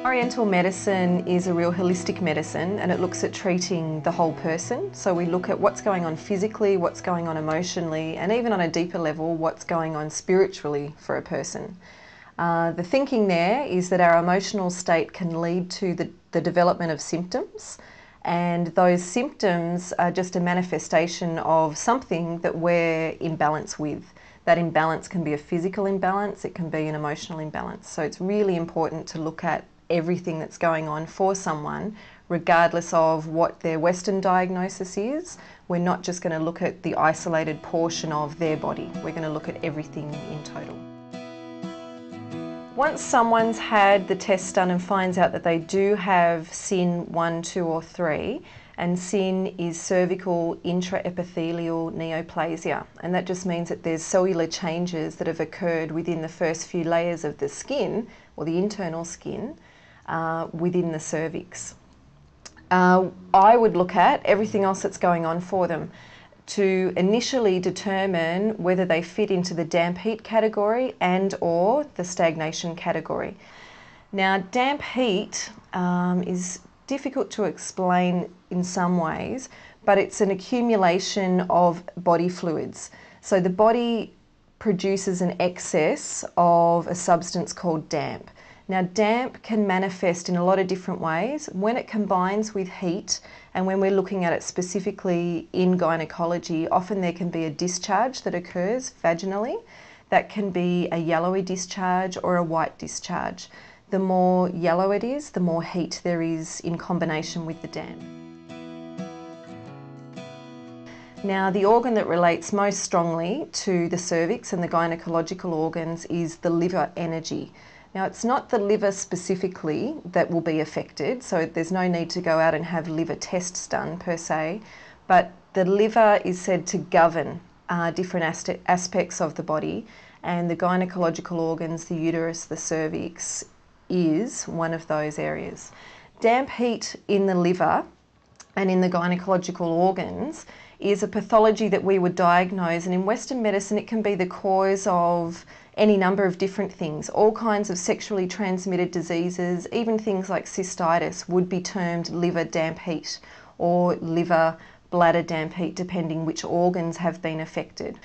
Oriental medicine is a real holistic medicine and it looks at treating the whole person. So we look at what's going on physically, what's going on emotionally, and even on a deeper level, what's going on spiritually for a person. The thinking there is that our emotional state can lead to the development of symptoms, and those symptoms are just a manifestation of something that we're in balance with. That imbalance can be a physical imbalance, it can be an emotional imbalance. So it's really important to look at everything that's going on for someone, regardless of what their Western diagnosis is. We're not just going to look at the isolated portion of their body, we're going to look at everything in total. Once someone's had the test done and finds out that they do have CIN 1, 2 or 3, and CIN is cervical intraepithelial neoplasia, and that just means that there's cellular changes that have occurred within the first few layers of the skin, or the internal skin, within the cervix. I would look at everything else that's going on for them to initially determine whether they fit into the damp heat category and or the stagnation category. Now, damp heat is difficult to explain in some ways, but it's an accumulation of body fluids. So the body produces an excess of a substance called damp. Now, damp can manifest in a lot of different ways. When it combines with heat, and when we're looking at it specifically in gynecology, often there can be a discharge that occurs vaginally. That can be a yellowy discharge or a white discharge. The more yellow it is, the more heat there is in combination with the damp. Now, the organ that relates most strongly to the cervix and the gynecological organs is the liver energy. Now, it's not the liver specifically that will be affected, so there's no need to go out and have liver tests done per se, but the liver is said to govern different aspects of the body, and the gynecological organs, the uterus, the cervix, is one of those areas. Damp heat in the liver and in the gynecological organs is a pathology that we would diagnose, and in Western medicine it can be the cause of any number of different things. All kinds of sexually transmitted diseases, even things like cystitis, would be termed liver damp heat or liver bladder damp heat, depending which organs have been affected.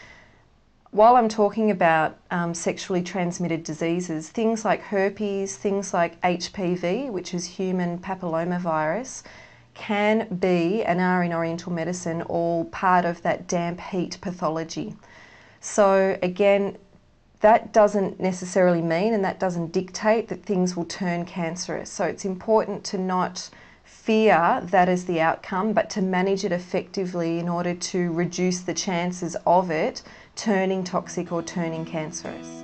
While I'm talking about sexually transmitted diseases, things like herpes, things like HPV, which is human papillomavirus, can be and are in Oriental medicine all part of that damp heat pathology. So again, that doesn't necessarily mean and that doesn't dictate that things will turn cancerous. So it's important to not fear that as the outcome, but to manage it effectively in order to reduce the chances of it turning toxic or turning cancerous.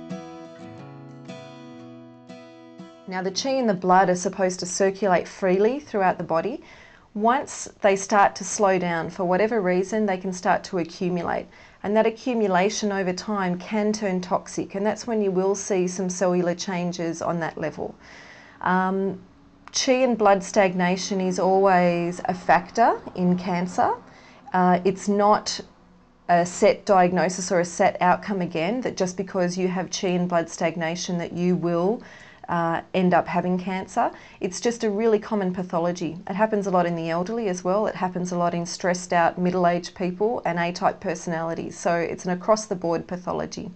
Now, the qi and the blood are supposed to circulate freely throughout the body. Once they start to slow down, for whatever reason, they can start to accumulate. And that accumulation over time can turn toxic, and that's when you will see some cellular changes on that level. Qi and blood stagnation is always a factor in cancer. It's not a set diagnosis or a set outcome again, that just because you have qi and blood stagnation that you will end up having cancer. It's just a really common pathology. It happens a lot in the elderly as well. It happens a lot in stressed out middle-aged people and A-type personalities. So it's an across-the-board pathology.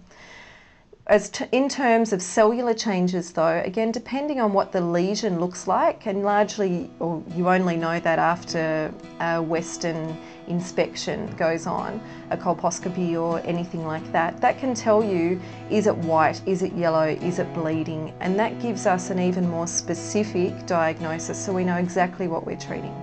In terms of cellular changes though, again, depending on what the lesion looks like, and largely, or you only know that after a Western inspection goes on, a colposcopy or anything like that, that can tell you, is it white, is it yellow, is it bleeding? And that gives us an even more specific diagnosis, so we know exactly what we're treating.